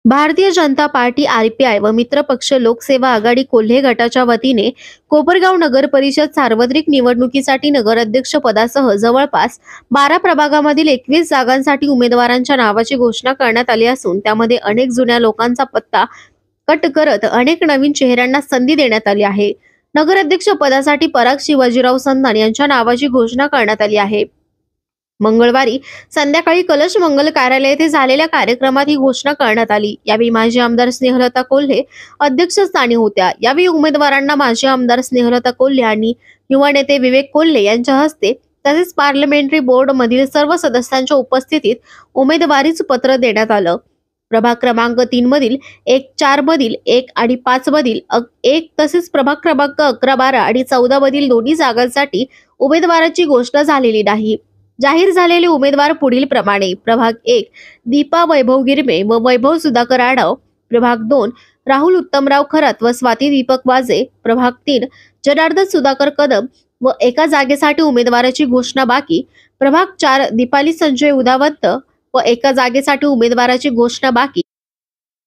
Bharatiya Janata party RPI व मित्रपक्ष लोकसेवा आघाडी कोल्हे गटाच्या वतीने कोपरगाव नगर परिषद सार्वत्रिक निवडणुकीसाठी नगराध्यक्ष पदासह जवळपास 12 प्रभागामधील 21 जागांसाठी उमेदवारांच्या नावाची घोषणा करण्यात आली असून त्यामध्ये अनेक जुन्या लोकांचा पत्ता कट करत अनेक नवीन चेहऱ्यांना संधी देण्यात आली आहे। नगराध्यक्ष पदासाठी पराग शिवाजीराव संधान यांच्या नावाची घोषणा करण्यात आली आहे। मंगळवारी संध्याकाळी कलश मंगल कार्यालय येथे झालेल्या कार्यक्रमात ही घोषणा करण्यात आली। यावेळी माजी आमदार स्नेहलता कोल्हे अध्यक्षस्थानी होत्या। यावेळी उमेदवारांना माजी आमदार स्नेहलता कोल्हे आणि युवा नेते विवेक कोल्हे यांच्या हस्ते तसेच पार्लमेंटरी बोर्ड मधील सर्व सदस्यांच्या उपस्थितीत उमेदवारीच पत्र देण्यात आलं। प्रभाग क्रमांक 3 मधील 1, 4 मधील 1 आणि 5 मधील 1 तसेच प्रभाग क्रमांक 11, 12 आणि 14 मधील दोन्ही जागांसाठी उमेदवाराची घोषणा झालेली नाही। जाहीर झालेले उमेदवार पुढील प्रमाणे: प्रभाग 1 दीपा वैभव गिरमे व वैभव सुधाकर आढाव, प्रभाग 2 राहुल उत्तमराव खरात व स्वाती दीपक वाजे, प्रभाग 3 जनार्दन सुधाकर कदम व एका जागेसाठी उमेदवाराची घोषणा बाकी, प्रभाग 4 दीपाली संजय उदावंत व एका जागेसाठी उमेदवाराची घोषणा बाकी,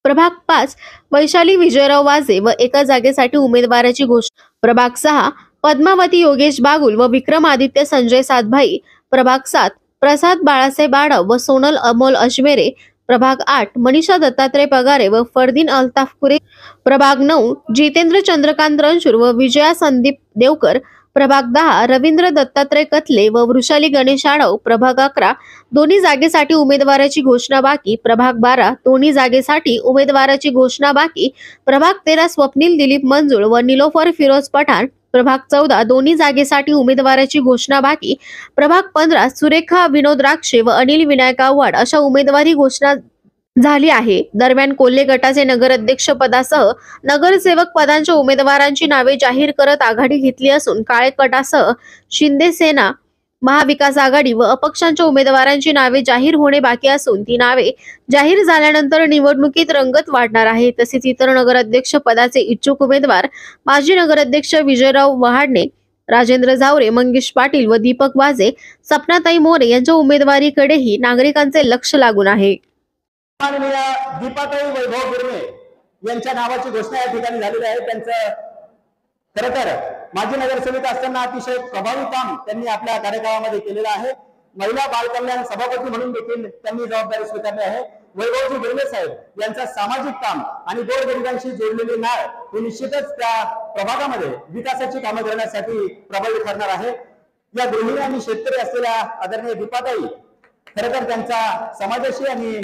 प्रभाग 5 वैशाली विजयराव वाजे व एका जागेसाठी उमेदवाराची घोषणा, प्रभाग 6 पद्मावती योगेश बागुल व विक्रमादित्य संजय सातभाई, प्रभाग 7 प्रसाद बाळासाहेब आढाव व सोनल अमोल अजमेरे, प्रभाग 8 मनीषा दत्तात्रय पगारे व फरदीन अल्ताफ कुरे, प्रभाग 9 जितेंद्र चंद्रकांत रणशूर व विजया संदीप देवकर, प्रभाग 10 रवींद्र दत्तात्रय कथले व वृषाली गणेश आढाव, प्रभाग 11 दोन्ही जागेसाठी उमेदवाराची घोषणा बाकी, प्रभाग 12 दोन्ही जागेसाठी उमेदवाराची घोषणा बाकी, प्रभाग 13 स्वप्नील दिलीप मंजुळ व निलोफर फिरोज पठाण, प्रभाग 14 दोन्ही जागेसाठी उमेदवाराची घोषणा बाकी, प्रभाग 15 सुरेखा विनोद राक्षे व अनिल विनायक आव्हाड अशा उमेदवारी घोषणा झाली आहे। दरम्यान कोल्हे गटाचे नगराध्यक्ष पदासह नगरसेवक पदांच्या उमेदवारांची नावे जाहीर करत आघाडी घेतली असून काळे गटासह शिंदे सेना, महाविकास आघाडी व अपक्षांच्या उमेदवारांची नावे जाहीर होणे बाकी असून ती नावे जाहीर झाल्यानंतर निवडणुकीत रंगत वाढणार आहे। तसेच इतर नगराध्यक्ष पदाचे इच्छुक उमेदवार माजी नगराध्यक्ष विजयराव वहाडणे, राजेंद्र झावरे, मंगेश पाटील व दीपक वाजे, सपनाताई मोरे यांच्या उमेदवारीकडेही नागरिकांचे लक्ष लागून आहे। माननीय दीपाताई वैभव गिरमे यांच्या नावाची घोषणा या ठिकाणी झालेली आहे। त्यांचं खरं तर माजी नगरसेविका असताना अतिशय प्रभावी काम त्यांनी आपल्या कार्यकाळामध्ये केलेलं आहे। महिला बाल कल्याण सभापती म्हणून देखील त्यांनी जबाबदारी स्वीकारली आहे। वैभवजी गिरमे साहेब यांचा सामाजिक काम आणि गोरगरिबांशी जोडलेली नाळ हे निश्चितच त्या प्रभागामध्ये विकासाची कामं करण्यासाठी प्रभावी ठरणार आहे। या गृहिणी आणि शेतकरी असलेल्या आदरणीय दीपाताई खरं तर त्यांचा समाजाशी आणि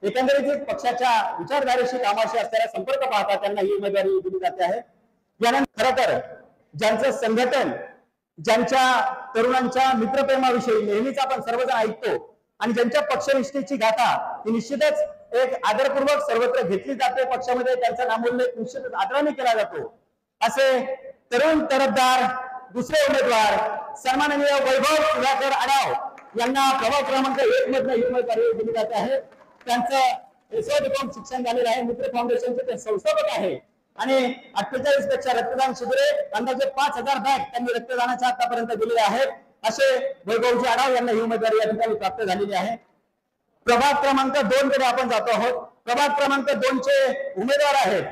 एकंदरीत पक्षाच्या विचारधारेशी कामाशी असलेला संपर्क पाहता त्यांना ही उमेदवारी दिली जाते आहे। यानंतर खरं तर ज्यांचं संघटन, ज्यांच्या तरुणांच्या मित्रप्रेमाविषयी नेहमीच आपण सर्वजण ऐकतो आणि ज्यांच्या पक्षनिष्ठेची गाथा ही निश्चितच एक आदरपूर्वक सर्वत्र घेतली जाते, पक्षामध्ये त्यांचा नामोल्लेख निश्चितच आदराने केला जातो, असे तरुण तरफदार दुसरे उमेदवार सन्माननीय वैभव सुधाकर आढाव यांना प्रभाग क्रमांक 1 मधून ही उमेदवारी दिली जाते आहे। त्यांचं एसओ शिक्षण झालेलं आहे, मित्र फाउंडेशनचे ते संस्थापक आहे आणि 48 पेक्षा रक्तदान शिबिरे, अंदाजे 5000 बॅग त्यांनी रक्तदानाच्या आतापर्यंत दिलेले आहेत। असे वैभवजी आढाव यांना ही उमेदवारी या ठिकाणी प्राप्त झालेली आहे। प्रभाग क्रमांक 2 कडे आपण जातो आहोत। प्रभाग क्रमांक 2 चे उमेदवार आहेत,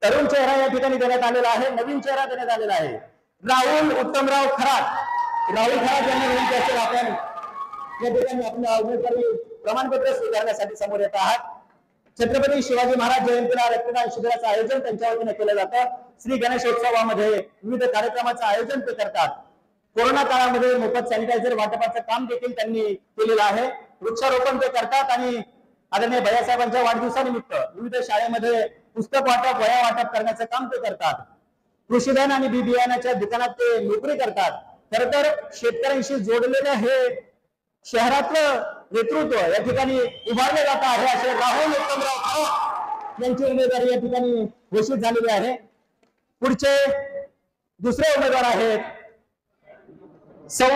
तरुण चेहरा या ठिकाणी देण्यात आलेला आहे, नवीन चेहरा देण्यात आलेला आहे, राहुल उत्तमराव खरात। राहुल खरात यांना विनंती असेल आपण या ठिकाणी आपल्या उमेदवारी प्रमाणपत्र स्वीकारण्यासाठी समोर येत आहात। छत्रपती शिवाजी महाराज जयंतीला रक्तदान शिबिराचं आयोजन त्यांच्या वतीने केलं जातं। श्री गणेशोत्सवामध्ये विविध कार्यक्रमाचं आयोजन ते करतात। कोरोना काळामध्ये मोफत सॅनिटायझर वाटपाचं काम देखील त्यांनी केलेलं आहे। वृक्षारोपण ते करतात आणि आदरणीय भैयासाहेबांच्या वाढदिवसानिमित्त विविध शाळेमध्ये पुस्तक वाटप, वह्या वाटप करण्याचं काम ते करतात। कृषीधन आणि बी बियाण्याच्या दुकानात ते नोकरी करतात। खरं तर शेतकऱ्यांशी जोडलेलं हे शहरातलं नेतृत्व या ठिकाणी उभारले जात आहे। असे राहुल उत्तमराव खरात यांची उमेदवारी या ठिकाणी घोषित झालेली आहे। पुढचे दुसरे उमेदवार आहेत सौ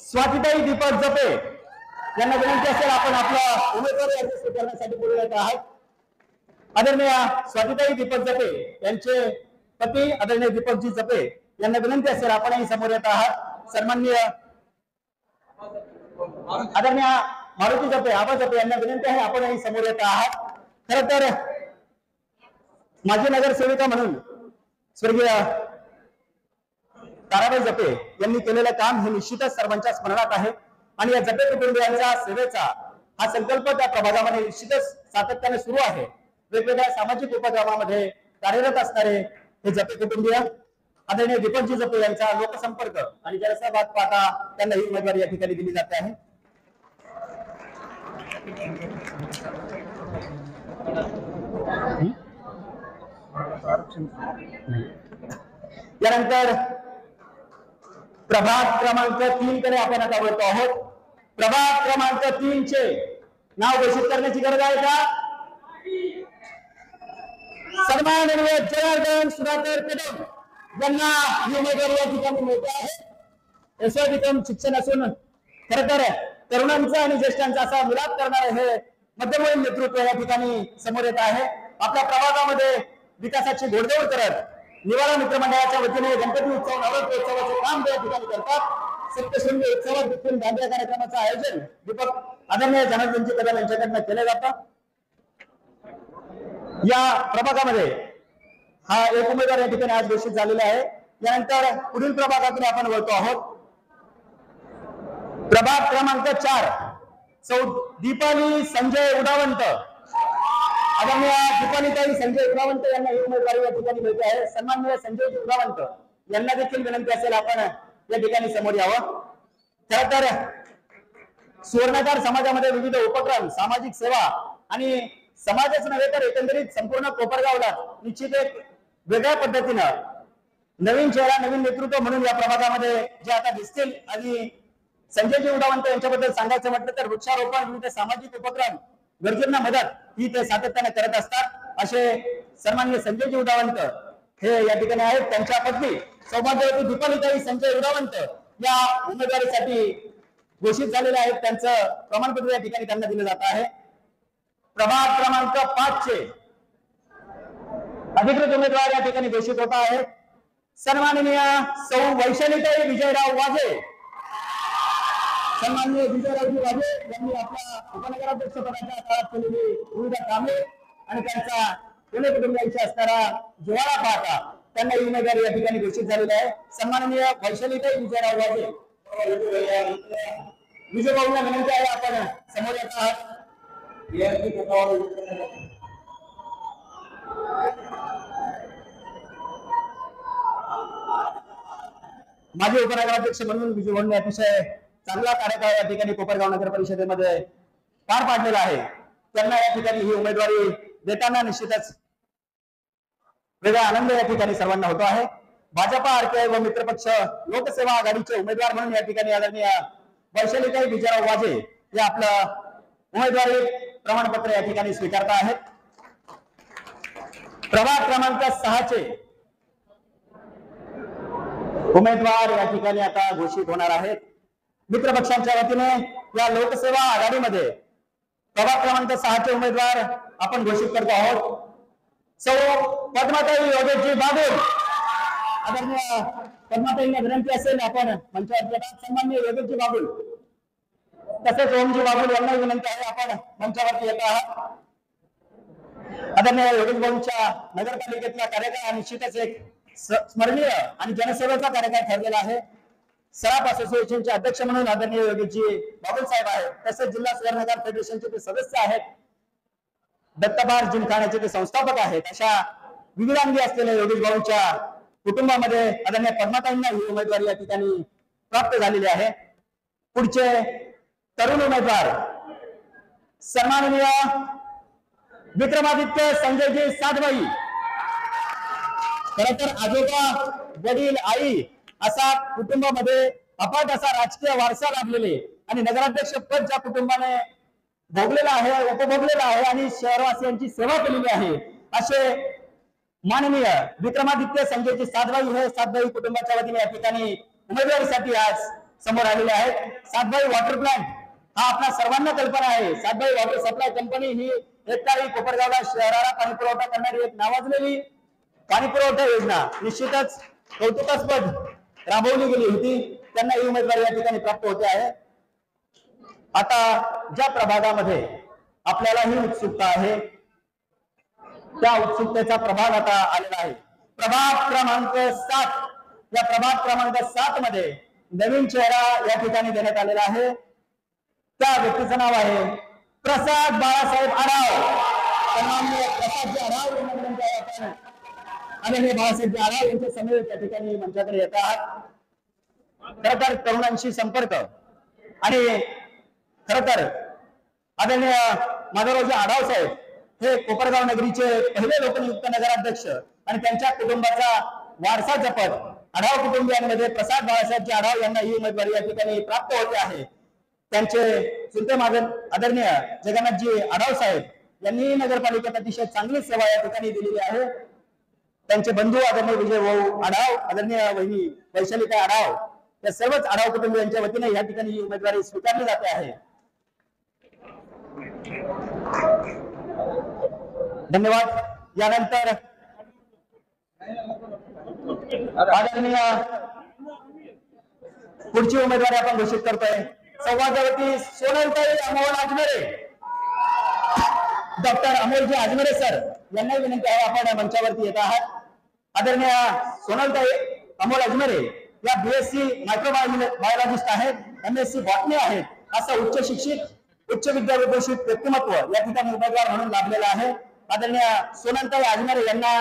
स्वातीताई दीपक जपे यांना विनंती असेल आपण आपला उमेदवारी अर्ज स्वीकारण्यासाठी पुढे येत आहात। आदरणीय स्वातीताई दीपक जपे यांचे पती आदरणीय दीपकजी जपे यांना विनंती असेल आपणही समोर येत आहात। सन्माननीय आदरणीय मारुती जपे, आबा जपे यांना विनंती आहे आपणही समोर येत आहात। खर तर माजी नगरसेविका म्हणून स्वर्गीय ताराबाई जपे यांनी केलेलं काम हे निश्चितच सर्वांच्या स्मरणात आहे आणि या जपे कुटुंबियांच्या सेवेचा हा संकल्प त्या प्रभागामध्ये निश्चितच सातत्याने सुरू आहे. वेगवेगळ्या सामाजिक उपक्रमामध्ये कार्यरत असणारे हे जपे कुटुंबीय आदरणीय दीपकजी जपे यांचा लोकसंपर्क आणि जनसंवाद पाहता त्यांना ही उमेदवारी या ठिकाणी दिली जाते आहे. यानंतर प्रभाग क्रमांक 3 कडे आपण आता वळतो आहोत. प्रभाग क्रमांक 3 चे नाव घोषित करण्याची गरज आहे का? सन्माननीय जनार्दन सुधाकर कदम यांना ही उमेदवारी या ठिकाणी मिळते आहे. यशोधिकम शिक्षण असून खर तर तरुणांचा आणि ज्येष्ठांचा असा मिलाप करणारे हे मध्यमवयीन नेतृत्व या ठिकाणी समोर येत आहे. आपल्या प्रभागामध्ये विकासाची घोडदौड करत निवारा मित्रमंडळाच्या वतीने गणपती उत्सव नवरात्र उत्सवाचे काम या ठिकाणी करतात. सप्तशृंगी उत्सवात देखील दांडिया कार्यक्रमाचं आयोजन दीपक आदरणीय जनार्दनजी कदम यांच्याकडनं केलं जातं. या प्रभागामध्ये हा एक उमेदवार या ठिकाणी आज घोषित झालेला आहे. यानंतर पुढील प्रभागाकडे आपण वळतो आहोत. प्रभाग क्रमांक 4 सौ दीपाली संजय उडावंत आदरणीय दीपालीताई संजय उडावंत यांना ही उमेदवारी या ठिकाणी मिळते आहे. सन्माननीय संजय उडावंत यांना देखील विनंती असेल आपण या ठिकाणी समोर यावं. खरं तर सुवर्णकार समाजामध्ये विविध उपक्रम सामाजिक सेवा आणि समाजच नव्हे तर एकंदरीत संपूर्ण कोपरगावला निश्चित एक वेगळ्या पद्धतीनं नवीन चेहरा नवीन नेतृत्व म्हणून या प्रभागामध्ये जे आता दिसतील. आणि संजयजी उडावंत यांच्याबद्दल सांगायचं म्हटलं तर वृक्षारोपण विविध सामाजिक उपक्रम गरजूंना मदत ही ते सातत्याने करत असतात. असे सन्माननीय संजयजी उडावंत हे या ठिकाणी आहेत. त्यांच्या पत्नी सौभाग्यवती दीपालीताई संजय उडावंत या उमेदवारीसाठी घोषित झालेले आहेत. त्यांचं प्रमाणपत्र या ठिकाणी त्यांना दिलं जात आहे. प्रभाग क्रमांक 5 चे अधिकृत उमेदवार या ठिकाणी घोषित होत आहेत. सन्माननीय सौ वैशालीताई विजयराव वाजे. सन्माननीय विजयरावजी वाजे यांनी आपल्या उपनगराध्यक्ष पदाच्या काळात केलेली विविध कामे आणि त्यांचा पुणे कुटुंबियांशी असणारा जिव्हाळा पाहता त्यांना ही उमेदवारी या ठिकाणी घोषित झालेली आहे. सन्माननीय वैशालीताई विजयराव वाजे विजयभाऊंना विनंती आहे आपण समोर येत आहात. माजी उपनगराध्यक्ष म्हणून विजयभाऊंनी अतिशय चांगला कार्यकाळ या ठिकाणी कोपरगाव नगर परिषदेमध्ये पार पाडलेला आहे. त्यांना या ठिकाणी ही उमेदवारी देताना निश्चितच वेगळा आनंद या ठिकाणी सर्वांना होतो आहे. भाजपा आरपीआय व मित्रपक्ष लोकसेवा आघाडीचे उमेदवार म्हणून या ठिकाणी आदरणीय वैशालीताई विजयराव वाजे या आपलं उमेदवारी प्रमाणपत्र या ठिकाणी स्वीकारता आहेत. प्रभाग क्रमांक 6 चे उमेदवार या ठिकाणी आता घोषित होणार आहेत. मित्रपक्षांच्या वतीने या लोकसेवा आघाडीमध्ये प्रभाग क्रमांक 6 चे उमेदवार आपण घोषित करतो आहोत. सौ पद्माताई योगेशजी बागुल. आदरणीय पद्माताईंना विनंती असेल आपण मंचावर सन्माननीय योगेशजी बागुल तसेच ओमजी बागुल यांना विनंती आहे आपण मंचावरती येत आहात. आदरणीय योगेश भाऊंच्या नगरपालिकेतला कार्यकाळ निश्चितच एक स्मरणीय आणि जनसेवेचा कार्यकाळ ठरलेला आहे. सराफ असोसिएशनचे अध्यक्ष म्हणून आदरणीय योगेशजी बागुल साहेब आहेत. तसेच जिल्हा सुवर्णकार फेडरेशनचे ते सदस्य आहेत. दत्तबार जिमखान्याचे ते संस्थापक आहेत. अशा विविधांगी असलेल्या योगेश भाऊंच्या कुटुंबामध्ये आदरणीय पद्माताईंना ही उमेदवारी या ठिकाणी प्राप्त झालेली आहे. पुढचे तरुण उमेदवार सन्माननीय विक्रमादित्य संजयजी साधबाई. खरं तर आजोबा वडील आई असा कुटुंबामध्ये अफाट असा राजकीय वारसा लाभलेले आणि नगराध्यक्ष पद ज्या कुटुंबाने भोगलेला आहे उपभोगलेला आहे आणि शहरवासियांची सेवा केलेली आहे असे माननीय विक्रमादित्य संजयजी साधबाई हे साधबाई कुटुंबाच्या वतीने या ठिकाणी उमेदवारीसाठी आज समोर आलेले आहेत. साधबाई वॉटर प्लांट हा आपल्या सर्वांना कल्पना आहे. साधबाई वॉटर सप्लाय कंपनी ही एकतारी कोपरगावला शहराला पाणी पुरवठा करणारी एक नावाजलेली पाणी पुरवठा योजना निश्चितच कौतुकास्पद राबवली गेली होती. त्यांना ही उमेदवारी या ठिकाणी प्राप्त होते आहे. आता ज्या प्रभागामध्ये आपल्याला ही उत्सुकता आहे त्या उत्सुकतेचा प्रभाग आता आलेला आहे. प्रभाग क्रमांक 7, या प्रभाग क्रमांक 7 मध्ये नवीन चेहरा या ठिकाणी देण्यात आलेला आहे. त्या व्यक्तीचं नाव आहे प्रसाद बाळासाहेब आढाव. प्रसादजी आढाव आणि बाळासाहेब आढाव यांच्या समवेत त्या ठिकाणी मंचाकडे येतात. खर तर तरुणांशी संपर्क आणि खर तर आदरणीय माधवरावजी आढाव साहेब हे कोपरगाव नगरीचे पहिले लोकनियुक्त नगराध्यक्ष आणि त्यांच्या कुटुंबाचा वारसा जपत आढाव कुटुंबियांमध्ये प्रसाद बाळासाहेबजी आढाव यांना ही उमेदवारी या ठिकाणी प्राप्त होते आहे. त्यांचे चुलते आदरणीय जगन्नाथजी आढाव साहेब यांनी नगरपालिकेत अतिशय चांगली सेवा या ठिकाणी दिलेली आहे. त्यांचे बंधू आदरणीय विजय भाऊ आढाव, आदरणीय वहिनी वैशालीताई आढाव या सर्वच आढाव कुटुंबियांच्या वतीने या ठिकाणी ही उमेदवारी स्वीकारली जाते आहे. धन्यवाद. यानंतर आदरणीय पुढची उमेदवारी आपण घोषित करतोय. संवादवती सोनलताई अमोल आजमेरे. डॉक्टर अमोलजी आजमेरे सर यांना विनंती आहे, आपण मंचावरती येत आहात. आदरणीय सोनलताई अमोल आजमेरे या बीएससी मायक्रोबायोलॉजिस्ट आहेत, एमएससी बॉटनी आहेत. असं उच्च शिक्षित, उच्च विद्याविभूषित व्यक्तिमत्व या ठिकाणी उमेदवार म्हणून लाभलेलं आहे. आदरणीय सोनलताई आजमेरे यांना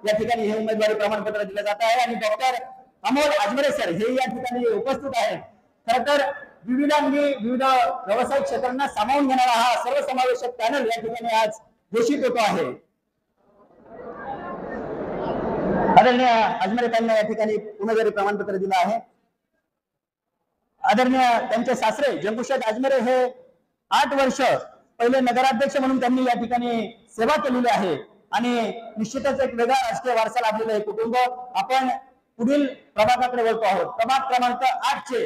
या ठिकाणी हे उमेदवारी प्रमाणपत्र दिलं जात आहे आणि डॉक्टर अमोल आजमेरे सर हे या ठिकाणी उपस्थित आहेत. खर तर विविध व्यावसायिक क्षेत्रांना सामावून घेणारा हा सर्वसमावेशक पॅनल या ठिकाणी आज घोषित होतो आहे. आदरणीय आजमेरे यांना या ठिकाणी उमेदवारी प्रमाणपत्र दिलं आहे. आदरणीय त्यांचे सासरे जंबुशेठ आजमेरे हे 8 वर्ष पहिले नगराध्यक्ष म्हणून त्यांनी या ठिकाणी सेवा केलेली आहे आणि निश्चितच एक वेगळा राजकीय वारसा लाभलेला हे कुटुंब. आपण पुढील प्रभागाकडे वळतो आहोत. प्रभाग क्रमांक 8 चे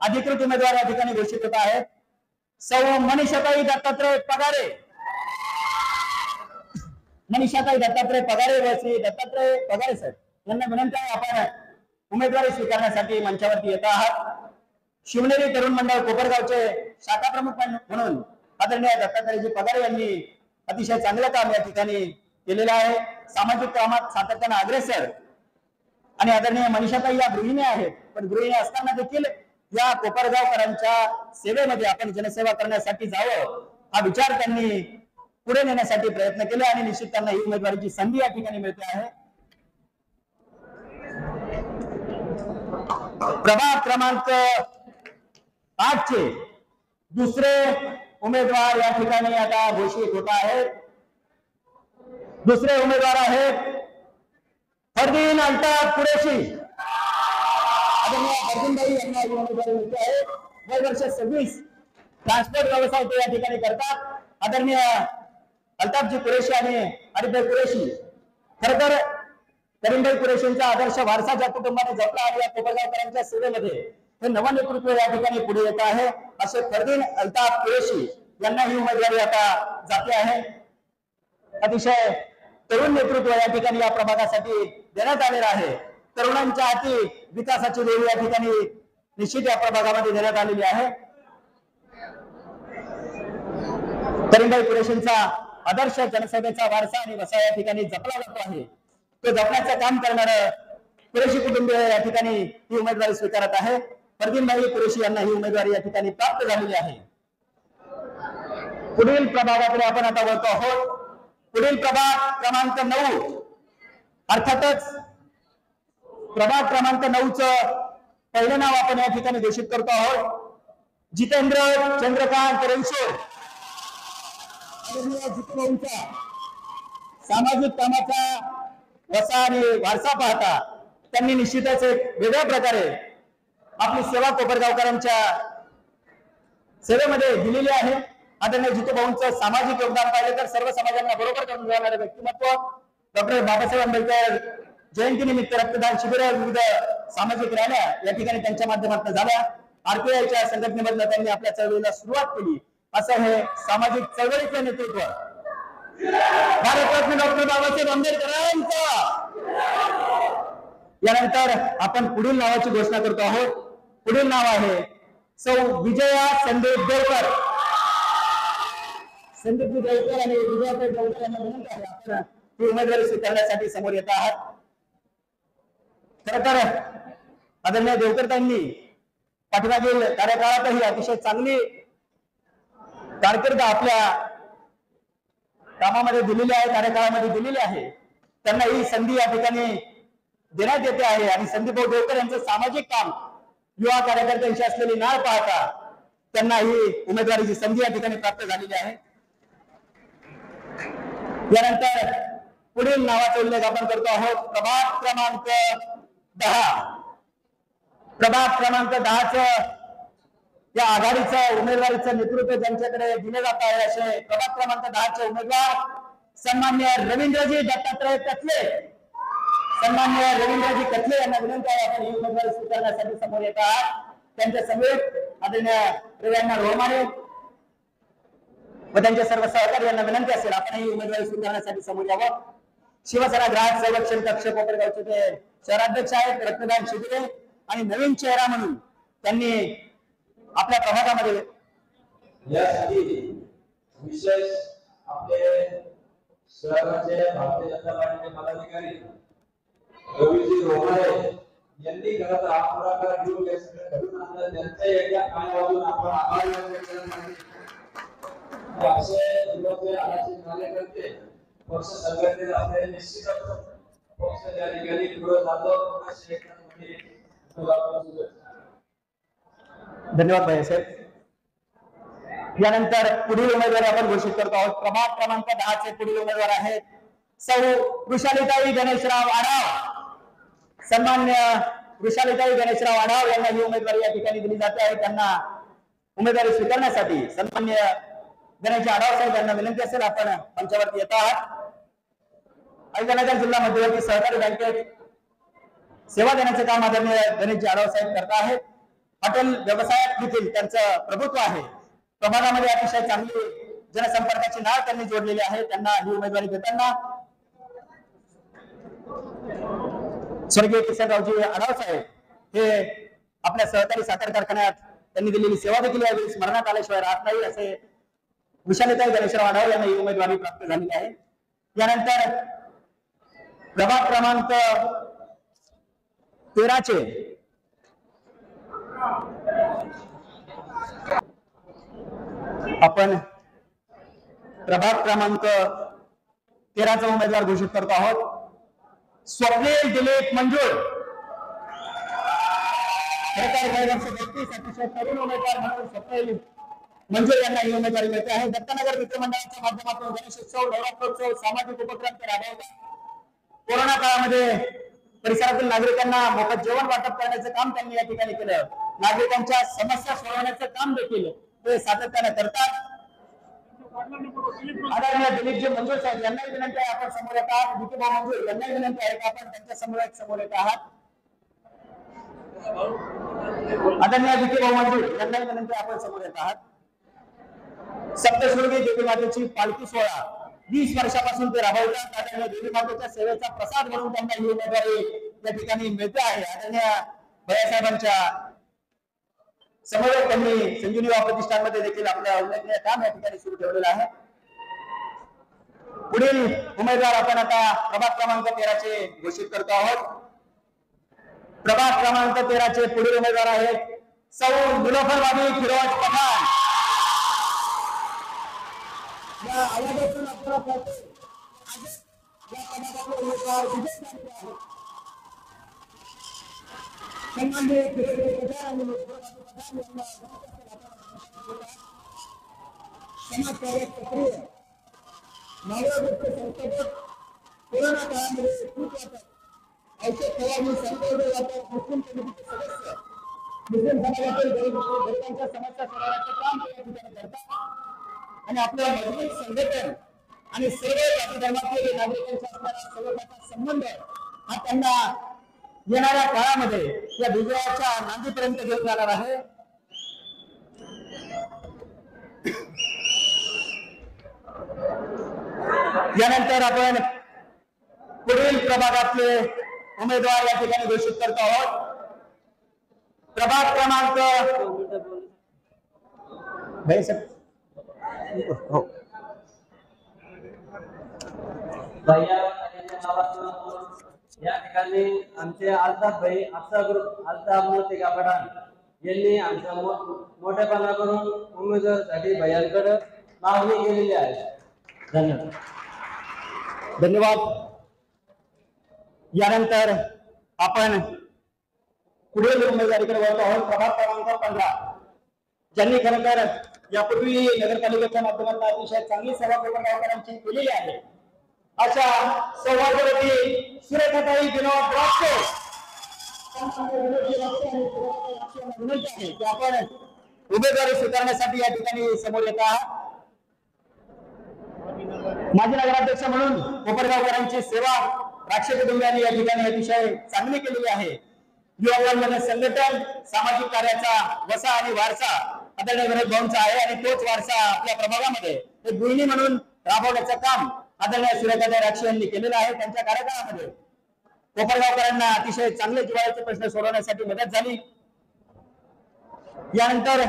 अधिकृत उमेदवार या ठिकाणी घोषित होत आहेत. सौ मनीषाताई दत्तात्रय पगारे. मनीषाताई दत्तात्रय पगारे व श्री दत्तात्रय पगारे सर यांना विनंती आहे, आपण उमेदवारी स्वीकारण्यासाठी मंचावरती येत आहात. शिवनेरी तरुण मंडळ कोपरगावचे शाखा प्रमुख म्हणून आदरणीय दत्तात्रयजी पगारे यांनी अतिशय चांगलं काम या ठिकाणी केलेलं आहे. सामाजिक कामात सातत्याने अग्रेसर आणि आदरणीय मनीषाताई या गृहिणी आहेत, पण गृहिणी असताना देखील या कोपरगावकरांच्या सेवेमध्ये आपण जनसेवा करण्यासाठी जावं हा विचार त्यांनी पुढे नेण्यासाठी प्रयत्न केले आणि निश्चित त्यांना ही उमेदवारीची संधी या ठिकाणी मिळते आहे. प्रभाग क्रमांक 8 चे दुसरे उमेदवार या ठिकाणी आता घोषित होत आहेत. दुसरे उमेदवार आहेत फरदीन अल्ताफ कुरेशी. फरदीनभाई यांना उमेदवारी मिळते आहे. वय वर्ष 26. ट्रान्सपोर्ट व्यवसाय ते या ठिकाणी करतात. आदरणीय अल्ताफजी कुरेशी आणि आरिफभाई कुरेशी. खर तर करीमभाई कुरेशींचा आदर्श वारसा ज्या कुटुंबाने जपला आणि या कोपरगावकरांच्या सेवेमध्ये हे नवनेतृत्व या ठिकाणी पुढे येत आहे. असे फरदीन अल्ताफ कुरेशी यांना ही उमेदवारी आता जाते आहे. अतिशय तरुण नेतृत्व या ठिकाणी या प्रभागासाठी देण्यात आलेलं आहे. तरुणांच्या हाती विकासाची देवी या ठिकाणी निश्चित या प्रभागामध्ये देण्यात आलेली आहे. करीमभाई कुरेशींचा आदर्श जनसेवेचा वारसा आणि वसा या ठिकाणी जपला जातो आहे. तो जपण्याचं काम करणार कुरेशी कुटुंबीय या ठिकाणी ही उमेदवारी स्वीकारत आहे. फरदीनभाई कुरेशी यांना ही उमेदवारी या ठिकाणी प्राप्त झालेली आहे. पुढील प्रभागाकडे आपण आता वळतो आहोत. पुढील प्रभाग क्रमांक 9. अर्थातच प्रभाग क्रमांक 9चं पहिलं नाव आपण या ठिकाणी घोषित करतो आहोत. जितेंद्र चंद्रकांत रणशोर. जितेंद्रचा सामाजिक कामाचा वसा आणि वारसा पाहता त्यांनी निश्चितच एक वेगळ्या प्रकारे आपली सेवा कोपरगावकरांच्या सेवेमध्ये दिलेली आहे. आदरणीय जितेभाऊंचं सामाजिक योगदान पाहिलं तर सर्व समाजांना बरोबर करून जाणारे व्यक्तिमत्व. डॉक्टर बाबासाहेब आंबेडकर जयंती निमित्त रक्तदान शिबिर, विविध सामाजिक रॅल्या या ठिकाणी त्यांच्या माध्यमातून झाल्या. आरपीआयच्या संघटनेमधून त्यांनी आपल्या चळवळीला सुरुवात केली. असं हे सामाजिक चळवळीचे नेतृत्व भारतरत्न डॉक्टर बाबासाहेब आंबेडकरांचा. यानंतर आपण पुढील नावाची घोषणा करतो आहोत. पुढील नाव आहे सौ विजया संदीप देवकर. संदीप देवकर आणि विजयाताई देवकर यांना विनंती आहे, आपण ती उमेदवारी स्वीकारण्यासाठी समोर येत आहात. खरं तर आदरणीय देवकरतांनी पाठीमागील कार्यकाळातही अतिशय चांगली कारकीर्द आपल्या कामामध्ये दिलेली आहे, कार्यकाळामध्ये दिलेली आहे. त्यांना ही संधी या ठिकाणी देण्यात येते आहे आणि संदीप भाऊ देवकर यांचं सामाजिक काम, युवा कार्यकर्त्यांशी असलेली नाळ पाहता त्यांना ही उमेदवारीची संधी या ठिकाणी प्राप्त झालेली आहे. यानंतर पुढील नावाचा उल्लेख आपण करतो आहोत. प्रभाग क्रमांक 10. प्रभाग क्रमांक 10चं या आघाडीचं उमेदवारीचं नेतृत्व ज्यांच्याकडे दिले जात आहे असे प्रभाग क्रमांक 10चे उमेदवार सन्मान्य रवींद्रजी दत्तात्रय कथले. सन्मान्य रवींद्रजी कथले यांना विनंती आहे आपण ही उमेदवारी स्वीकारण्यासाठी समोर येत आहात. त्यांच्या समेत आदरणीय रवींद्र रोमाने व त्यांच्या सर्व सहकारी यांना विनंती असेल आपण ही उमेदवारी स्वीकारण्यासाठी समोर यावं. शिवसेना ग्राहक संरक्षण कक्ष कोपरगावचे ते शहराध्यक्ष आहेत रक्तदान शिबिरे आणि नवीन चेहरा म्हणून त्यांनी आपल्या प्रभागामध्ये यासाठी विशेष आपले शहराचे भारतीय जनता पार्टीचे पदाधिकारी रवीजी रोमाळे यांनी खरं तर हा पुढाकार घेऊन हे सगळं घडून आणलं. त्यांच्या एकदा पाय वाजून आपण आभार व्यक्त करण्यासाठी असे युवक आघाडीचे कार्यकर्ते पक्ष संघटनेत असलेले निश्चितच पक्ष त्या ठिकाणी पुढे जातो. धन्यवाद भाई साहेब. यानंतर पुढील उमेदवार आपण घोषित करतो आहोत. प्रभाग क्रमांक 10चे पुढील उमेदवार आहेत सौ वृषालीताई गणेशराव आढाव. सन्मान्य वृषालीताई गणेशराव आढाव यांना ही उमेदवारी या ठिकाणी दिली जाते आहे. त्यांना उमेदवारी स्वीकारण्यासाठी सन्मान्य गणेश आढाव साहेब यांना विनंती असेल आपण मंचावरती येत आहात. अहिल्यानगर जिल्हा मध्यवर्ती सहकारी बँकेत सेवा देण्याचे काम आदरणीय गणेश आढाव साहेब करत आहेत. हॉटेल व्यवसायात देखील त्यांचं प्रभुत्व आहे. प्रभागामध्ये अतिशय चांगली जनसंपर्काची नाळ त्यांनी जोडलेली आहे. त्यांना ही उमेदवारी देताना स्वर्गीय किसनरावजी आढाव साहेब हे आपल्या सहकारी साखर कारखान्यात त्यांनी दिलेली सेवा देखील यावेळी स्मरणात आल्याशिवाय राहत नाही असे विशालताई गणेशराव आढाव यांना ही उमेदवारी प्राप्त झालेली आहे. यानंतर प्रभाग क्रमांक 13चे आपण प्रभाग क्रमांक 13चा उमेदवार घोषित करतो आहोत. स्वप्नील दिलीप मंजूर. अतिशय तरुण उमेदवार म्हणून स्वप्नील मंजूर यांना ही उमेदवारी मिळते आहे. दत्तनगर मित्रमंडळाच्या माध्यमातून गणेशोत्सव, नवरात्रोत्सव, सामाजिक उपक्रम ते राबवतात. कोरोना काळामध्ये परिसरातील नागरिकांना मोफत जेवण वाटप करण्याचं काम त्यांनी या ठिकाणी केलं. नागरिकांच्या समस्या सोडवण्याचं काम देखील ते सातत्याने करतात. आदरणीय दिलीपजी मंजूर साहेब यांनाही विनंती आहे आपण समोर येत आहात. विकीभाऊ मंजूर यांनाही विनंती आहे की आपण त्यांच्या समोर येत आहात. आदरणीय विकीभाऊ मंजूर यांनाही विनंती आपण समोर येत आहात. सप्तशृंगी देवी मातेची पालखी सोहळा 20 वर्षापासून ते राबवतात. आदरणीय देवी मातेच्या सेवेचा प्रसाद म्हणून त्यांना ही उमेदवारी या ठिकाणी मिळते आहे. आदरणीय भैयासाहेबांच्या समोर त्यांनी संजीवनी युवा प्रतिष्ठानमध्ये देखील आपलं उल्लेखनीय काम या ठिकाणी सुरू ठेवलेलं आहे. पुढील उमेदवार आपण आता प्रभाग क्रमांक 13चे घोषित करतो आहोत. प्रभाग क्रमांक 13चे पुढील उमेदवार आहेत सौ निलोफर बाबी फिरोज पठाण. या आयोगातून आपल्याला कळते या पदाचे उमेदवार विजय झालेले आहेत. सन्माननीय फिरोज पठाण आणि समाजकार्य सक्रिय नागरिक संस्थापक कोरोना काळामध्ये खूप वाटत औषध फवारणी संपर्क वाटप मुस्लिम कमिटीचे सदस्य मुस्लिम समाजातील गरिबांच्या समस्या सोडवण्याचं काम या ठिकाणी करतात आणि आपल्या मजबूत संघटन आणि सर्व जाती धर्मातील नागरिकांच्या असणारा सर्वप्रकारचा संबंध हा त्यांना येणाऱ्या काळामध्ये या विजयाच्या नांदीपर्यंत घेऊन जाणार आहे. यानंतर आपण पुढील प्रभागातले उमेदवार या ठिकाणी घोषित करतो आहोत. प्रभाग क्रमांक हो भैया यांच्या नावातून या ठिकाणी आमचे अल्ताफ भाई अफसा ग्रुप अल्ताफ मोती गावडान यांनी आमचा मोठेपणा करून उमेदवारीसाठी भैयांकडे मागणी केलेली आहे. धन्यवाद. धन्यवाद. यानंतर आपण पुढील उमेदवारीकडे वळतो आहोत. प्रभाग क्रमांक 15 ज्यांनी खरं तर यापूर्वी नगरपालिकेच्या माध्यमातून अतिशय चांगली सेवा कोपरगावकरांची केलेली आहे अशा सौभाग्यवती सुरेखाताई विनोद राक्षे विनंती आहे की आपण उमेदवारी स्वीकारण्यासाठी या ठिकाणी समोर येत आहात. माजी नगराध्यक्ष म्हणून कोपरगावकरांची सेवा राक्षे कुटुंबियांनी या ठिकाणी अतिशय चांगली केलेली आहे. युवकांमध्ये संघटन सामाजिक कार्याचा वसा आणि वारसा आदरणीय विनोद भाऊंचा आहे आणि तोच वारसा आपल्या प्रभागामध्ये एक गृहिणी म्हणून राबवण्याचं काम आदरणीय सुरेखाताई राक्षे यांनी केलेलं आहे. त्यांच्या कार्यकाळामध्ये कोपरगावकरांना अतिशय चांगले जिव्हाळ्याचे प्रश्न सोडवण्यासाठी मदत झाली. यानंतर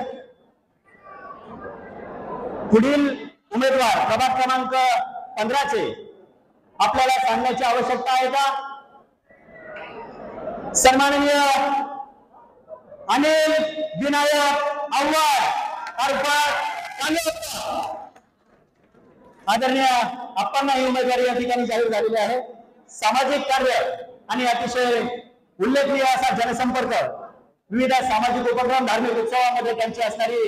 पुढील उमेदवार प्रभाग क्रमांक 15 आपल्याला सांगण्याची आवश्यकता आहे का? सन्माननीय अनिल विनायक आव्हाड आदरणीय आपण ही उमेदवारी या ठिकाणी जाहीर झालेली आहे. सामाजिक कार्य आणि अतिशय उल्लेखनीय असा जनसंपर्क विविध सामाजिक उपक्रम धार्मिक उत्सवामध्ये त्यांची असणारी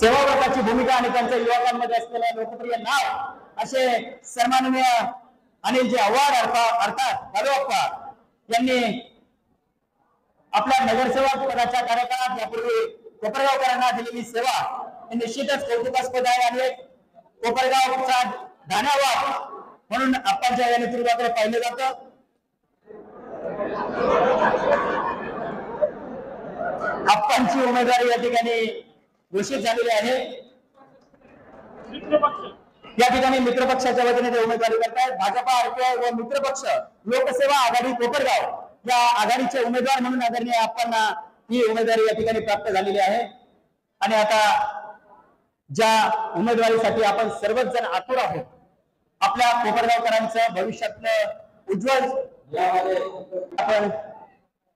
सेवाभावाची भूमिका आणि त्यांच्या युवकांमध्ये असलेलं लोकप्रिय नाव असे सन्माननीय अनिलजी आव्हाड अर्थात बालूअप्पा यांनी आपल्या नगरसेवक पदाच्या कार्यकाळात यापूर्वी कोपरगावकरांना दिलेली सेवा ही निश्चितच कौतुकास्पद आहे आणि कोपरगावचा धान्यवाद म्हणून आपणच्या या नेतृत्वाकडे पाहिलं जातं. आपणची उमेदवारी या ठिकाणी घोषित झालेली आहे. या ठिकाणी मित्रपक्षाच्या वतीने ते उमेदवारी करतायत. भाजपा आरपीआय व मित्रपक्ष लोकसेवा आघाडी कोपरगाव या आघाडीचे उमेदवार म्हणून आदरणीय आपणना ही उमेदवारी या ठिकाणी प्राप्त झालेली आहे. आणि आता ज्या उमेदवारीसाठी आपण सर्वच जण आतुर आहोत आपल्या कोपरगावकरांचं भविष्यातलं उज्ज्वल यामध्ये आपण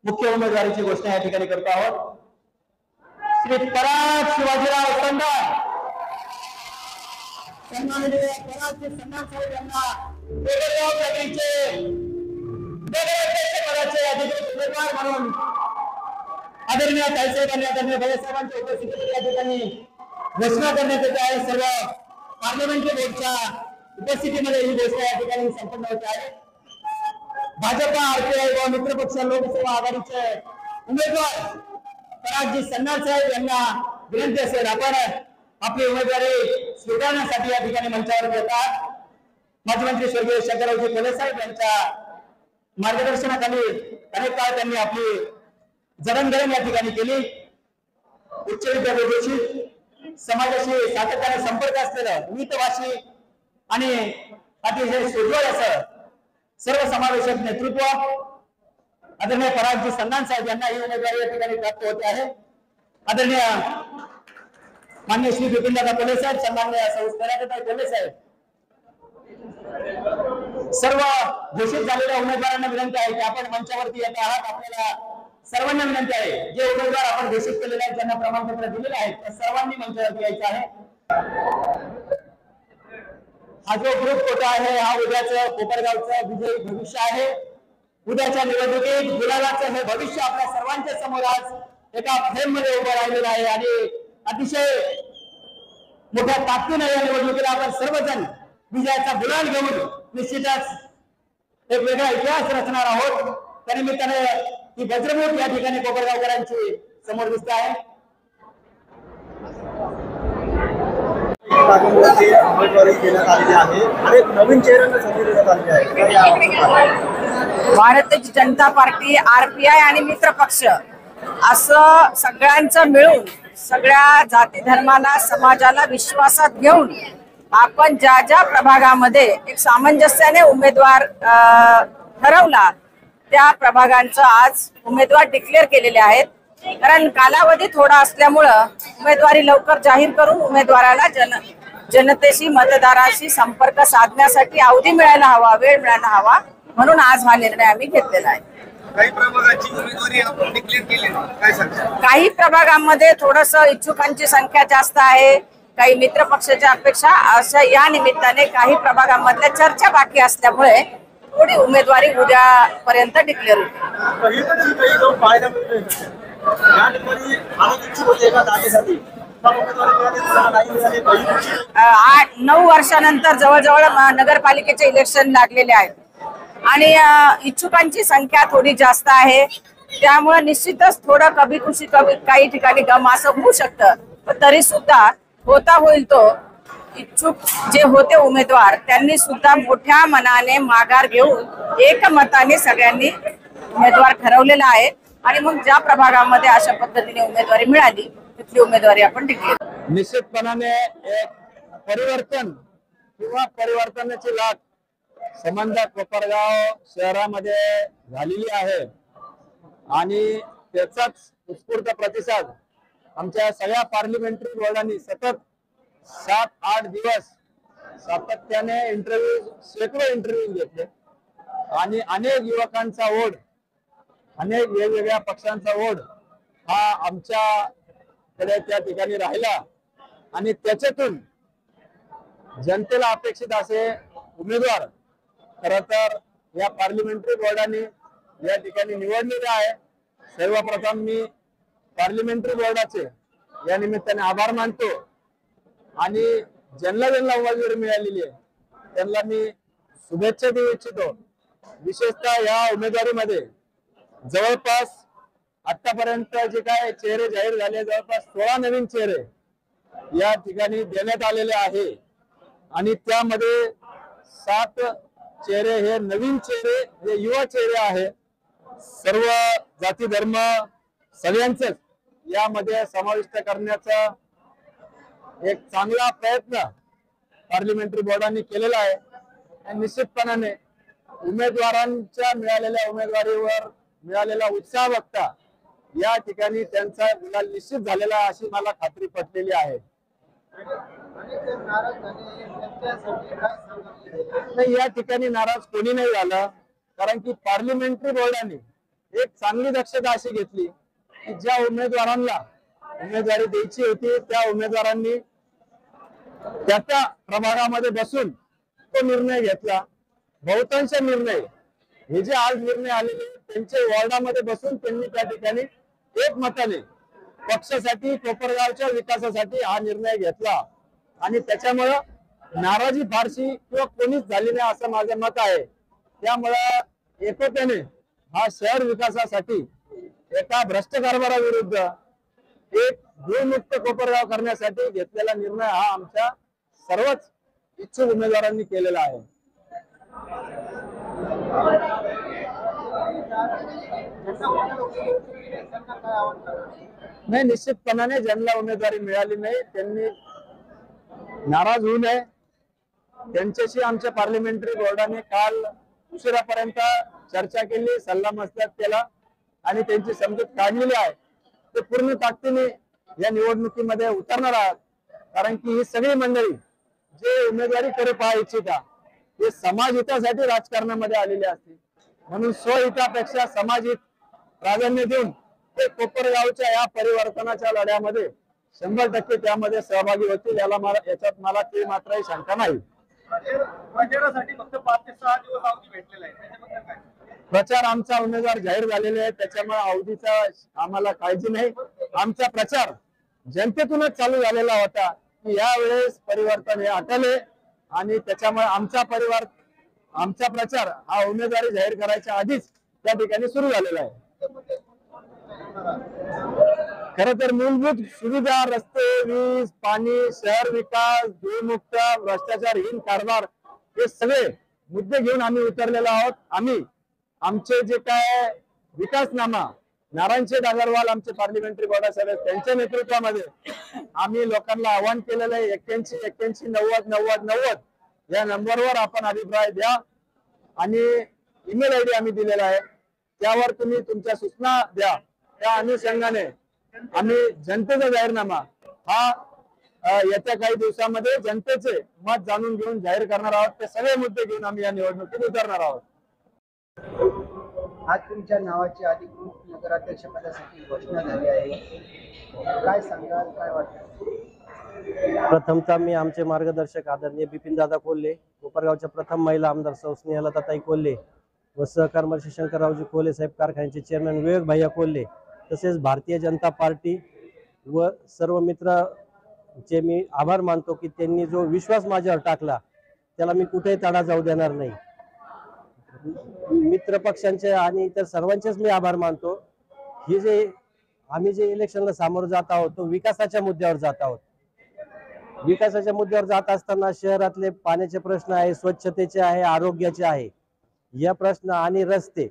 मुख्य उमेदवारीची घोषणा या ठिकाणी करतो आहोत. श्री पराग शिवाजीराव संधान सन्माननीय परागजी संधान साहेब यांना कोपरगाव नगरीचे नगराध्यक्ष पदाचे अधिकृत उमेदवार म्हणून आदरणीय ताईसाहेबांनी आदरणीय भैयासाहेबांच्या उपस्थितीत या ठिकाणी घोषणा करण्यात येत आहे. सर्व पार्लमेंटरी बोर्डच्या उपस्थितीमध्ये ही घोषणा या ठिकाणी संपन्न होत आहे. भाजपा आरपीआय व मित्रपक्ष लोकसेवा आघाडीचे उमेदवार परागजी संधान साहेब यांना विनंती असेल आपण आपली उमेदवारी स्वीकारण्यासाठी या ठिकाणी मंचावर येतात. माजी मंत्री स्वर्गीय शंकररावजी कोल्हे साहेब यांच्या मार्गदर्शनाखाली अनेक काळ त्यांनी आपली जडणघडण या ठिकाणी केली. उच्च विद्यापीठाशी समाजाशी सातत्याने संपर्क असलेलं मितभाषी आणि अतिशय सुदृढ असं सर्व समावेशक नेतृत्व आदरणीय परागजी संधान साहेब यांना ही उमेदवारी या ठिकाणी प्राप्त होते आहे. आदरणीय मान्य श्री बिपिनदादा कोल्हे साहेब सन्मान्य संस्थानाताई कोल्हे साहेब सर्व घोषित झालेल्या उमेदवारांना विनंती आहे की आपण मंचावरती येत आहात. आपल्याला सर्वांना विनंती आहे जे उमेदवार आपण घोषित केलेले आहेत ज्यांना प्रमाणपत्र दिलेले आहेत त्या सर्वांनी मंचावरती यायचं आहे. हा जो ग्रुप कोटा आहे हा उद्याचं कोपरगावचं विजयी भविष्य आहे. उद्याच्या निवडणुकीत गुलालाचं हे भविष्य आपल्या सर्वांच्या समोर आज एका फ्रेम मध्ये उभं राहिलेलं आहे आणि अतिशय मोठ्या ताकदीने या निवडणुकीला आपण सर्वजण विजयाचा गुलाल घेऊन निश्चितच एक वेगळा इतिहास रचणार आहोत. त्यानिमित्ताने ही वज्रमूठ या ठिकाणी कोपरगावकरांची समोर दिसते आहे. उमेदवारी देण्यात आलेली आहे आणि एक नवीन चेहऱ्यांना संधी देण्यात आलेली आहे. भारतीय जनता पार्टी आरपीआय आणि मित्र पक्ष असं सगळ्यांचं मिळून सगळ्या जाती धर्माला समाजाला विश्वासात घेऊन आपण ज्या ज्या प्रभागामध्ये एक सामंजस्याने उमेदवार ठरवला त्या प्रभागांचं आज उमेदवार डिक्लेअर केलेले आहेत. कारण कालावधी थोडा असल्यामुळं उमेदवारी लवकर जाहीर करून उमेदवाराला जनतेशी मतदाराशी संपर्क साधण्यासाठी अवधी मिळायला हवा, वेळ मिळायला हवा, म्हणून आज हा निर्णय आम्ही घेतलेला आहे. काही प्रभागाची उमेदवारी आपण डिक्लेअर केली, काय सांगता? काही प्रभागांमध्ये थोडस इच्छुकांची संख्या जास्त आहे, काही मित्र पक्षाच्या अपेक्षा अशा या निमित्ताने काही प्रभागांमधल्या चर्चा बाकी असल्यामुळे थोडी उमेदवारी उद्यापर्यंत डिक्लेअर होईल. काही लोक पाहायला मिळतोय या ठिकाणी भारत इच्छुक होते एका जागेसाठी, उमेदवारी मिळाली, कोणाला नाही मिळाली, काही 8-9 वर्षानंतर जवळजवळ नगरपालिकेचे इलेक्शन लागलेले आहेत आणि इच्छुकांची संख्या थोडी जास्त आहे, त्यामुळे निश्चितच थोडं कभी खुशी कभी काही ठिकाणी गम असं होऊ शकतं. पण तरी सुद्धा होता होईल तो इच्छुक जे होते उमेदवार त्यांनी सुद्धा मोठ्या मनाने माघार घेऊन एकमताने सगळ्यांनी उमेदवार ठरवलेला आहे आणि मग ज्या प्रभागामध्ये अशा पद्धतीने उमेदवारी मिळाली तिथली उमेदवारी आपण डिक्लेअर. निश्चितपणाने एक परिवर्तन किंवा परिवर्तनाची लाट संबंध कोपरगाव शहरामध्ये झालेली आहे आणि त्याचाच उत्स्फूर्त प्रतिसाद आमच्या सगळ्या पार्लिमेंटरी बोर्डांनी सतत 7-8 दिवस सातत्याने शेकडो इंटरव्ह्यू घेतले आणि अनेक युवकांचा ओढ, अनेक वेगवेगळ्या पक्षांचा ओढ हा आमच्याकडे त्या ठिकाणी राहिला आणि त्याच्यातून जनतेला अपेक्षित असे उमेदवार खरं तर या पार्लिमेंटरी बोर्डाने या ठिकाणी निवडलेले आहे. सर्वप्रथम मी पार्लिमेंटरी बोर्डाचे या निमित्ताने आभार मानतो आणि ज्यांना उमेदवारी मिळालेली आहे त्यांना मी शुभेच्छा देऊ इच्छितो. विशेषतः या उमेदवारीमध्ये जवळपास आतापर्यंत जे काय चेहरे जाहीर झाले जवळपास 16 नवीन चेहरे या ठिकाणी देण्यात आलेले आहे आणि त्यामध्ये 7 चेहरे हे नवीन चेहरे, हे युवा चेहरे आहे. सर्व जाती धर्म सगळ्यांच यामध्ये समाविष्ट करण्याचा एक चांगला प्रयत्न पार्लिमेंटरी बोर्डाने केलेला आहे आणि निश्चितपणाने उमेदवारांच्या मिळालेल्या उमेदवारीवर मिळालेला उत्साह बघता या ठिकाणी त्यांचा गुलाल निश्चित झालेला अशी मला खात्री पटलेली आहे. नाही, या ठिकाणी नाराज कोणी नाही झालं, कारण की पार्लिमेंटरी बोर्डाने एक चांगली दक्षता अशी घेतली की ज्या उमेदवारांना उमेदवारी द्यायची होती त्या उमेदवारांनी त्या प्रभागामध्ये बसून तो निर्णय घेतला. बहुतांश निर्णय हे जे आज निर्णय आलेले त्यांच्या वॉर्डामध्ये बसून त्यांनी त्या ठिकाणी एकमताने पक्षासाठी, कोपरगावच्या विकासासाठी हा निर्णय घेतला आणि त्याच्यामुळं नाराजी फारशी किंवा कोणीच झाली नाही असं माझं मत आहे. त्यामुळं एकतेने हा शहर विकासासाठी एका भ्रष्ट कारभाराविरुद्ध एक भूमुक्त कोपरगाव करण्यासाठी घेतलेला निर्णय हा आमच्या सर्वच इच्छुक उमेदवारांनी केलेला आहे. नाही, निश्चितपणाने ज्यांना उमेदवारी मिळाली नाही त्यांनी नाराज होऊ नये. त्यांच्याशी आमच्या पार्लिमेंटरी बोर्डाने काल उशिरापर्यंत चर्चा केली, सल्ला मसलत केला आणि त्यांची समजूत काढलेली आहे. ते पूर्ण ताकदीने या निवडणुकीमध्ये उतरणार आहात, कारण की ही सगळी मंडळी जे उमेदवारी करू पहा इच्छिता ते समाज हितासाठी राजकारणामध्ये आलेले असतील, म्हणून स्वहितापेक्षा समाज हित प्राधान्य देऊन ते कोपरगावच्या या परिवर्तनाच्या लढ्यामध्ये 100% त्यामध्ये सहभागी होतील. याच्यात मला ती मात्रही शंका नाही. प्रचारासाठी फक्त 5 ते 6 दिवस अवधी भेटलेला आहे, त्याच्याबद्दल काय? प्रचार आमचा उमेदवार जाहीर झालेले आहे, त्याच्यामुळे अवधीचा आम्हाला काळजी नाही. आमचा प्रचार जनतेतूनच चालू झालेला होता की यावेळेस परिवर्तन हे अटले आणि त्याच्यामुळे आमचा प्रचार हा उमेदवारी जाहीर करायच्या आधीच त्या ठिकाणी सुरू झालेला आहे. खर तर मूलभूत सुविधा, रस्ते, वीज, पाणी, शहर विकास, धूळमुक्त, भ्रष्टाचारहीन कारभार हे सगळे मुद्दे घेऊन आम्ही उतरलेलो आहोत. आम्ही आमचे जे काय विकासनामा नारायणशेठ अगरवाल आमचे पार्लिमेंटरी बोर्डासदस्य त्यांच्या नेतृत्वामध्ये आम्ही लोकांना आवाहन केलेलं आहे. 81-81-90-90-90 या नंबरवर आपण अभिप्राय द्या आणि ईमेल आयडी आम्ही दिलेला आहे, त्यावर तुम्ही तुमच्या सूचना द्या. त्या अनुषंगाने आम्ही जनतेचा जाहीरनामा हा येत्या काही दिवसामध्ये जनतेचे मत जाणून घेऊन जाहीर करणार आहोत। ते सगळे मुद्दे घेऊन आम्ही या निवडणुकीत उतरणार आहोत। आज तुमच्या नावाची अधिकृत नगराध्यक्ष पदासाठी घोषणा झाली आहे, काय सांगाल, काय वाटतं? प्रथमतः मी आमचे मार्गदर्शक आदरणीय बिपिनदादा कोल्हे, कोपरगावच्या प्रथम महिला आमदार सौ स्नेहलताताई कोल्हे व सहकार मंत्री शंकररावजी कोल्हे साहेब कारखान्याचे चेअरमॅन विवेक भैया कोल्हे तसेच भारतीय जनता पार्टी व सर्व मित्रांचे मी आभार मानतो की त्यांनी जो विश्वास माझ्यावर टाकला त्याला मी कुठेही तडा जाऊ देणार नाही। मित्र पक्षांचे आणि इतर सर्वांचेच मी आभार मानतो। ही जे आम्ही जे इलेक्शनला सामोरं जात आहोत तो विकासाच्या मुद्द्यावर जात आहोत। विकासाच्या मुद्द्यावर जात असताना शहरातले पाण्याचे प्रश्न आहे, स्वच्छतेचे आहे, आरोग्याचे आहे, या प्रश्न आणि रस्ते,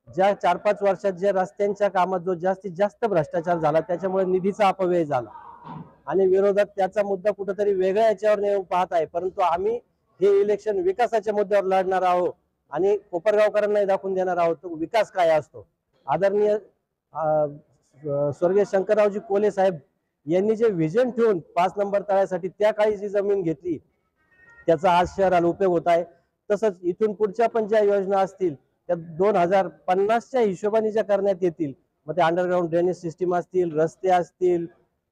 ज्या 4-5 वर्षात ज्या रस्त्यांच्या कामात जो जास्तीत जास्त भ्रष्टाचार झाला त्याच्यामुळे निधीचा अपव्यय झाला आणि विरोधात त्याचा मुद्दा कुठेतरी वेगळ्या याच्यावर नेऊन पाहत आहे। परंतु आम्ही हे इलेक्शन विकासाच्या मुद्द्यावर लढणार आहोत आणि कोपरगावकरांना दाखवून देणार आहोत तो विकास काय असतो। आदरणीय स्वर्गीय शंकररावजी कोल्हे साहेब यांनी जे विजन ठेवून 5 नंबर तळ्यासाठी त्या काळी जी जमीन घेतली त्याचा आज शहराला उपयोग होत आहे। तसंच इथून पुढच्या पण ज्या योजना असतील त्या 2050च्या हिशोबाने ज्या करण्यात येतील, मग ते अंडरग्राउंड ड्रेनेज सिस्टीम असतील, रस्ते असतील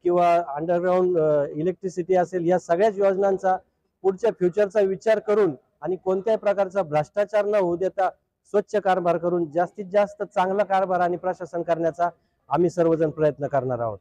किंवा अंडरग्राउंड इलेक्ट्रिसिटी असेल, या सगळ्याच योजनांचा पुढच्या फ्युचरचा विचार करून आणि कोणत्याही प्रकारचा भ्रष्टाचार न होऊ देता स्वच्छ कारभार करून जास्तीत जास्त चांगला कारभार आणि प्रशासन करण्याचा आम्ही सर्वजण प्रयत्न करणार आहोत।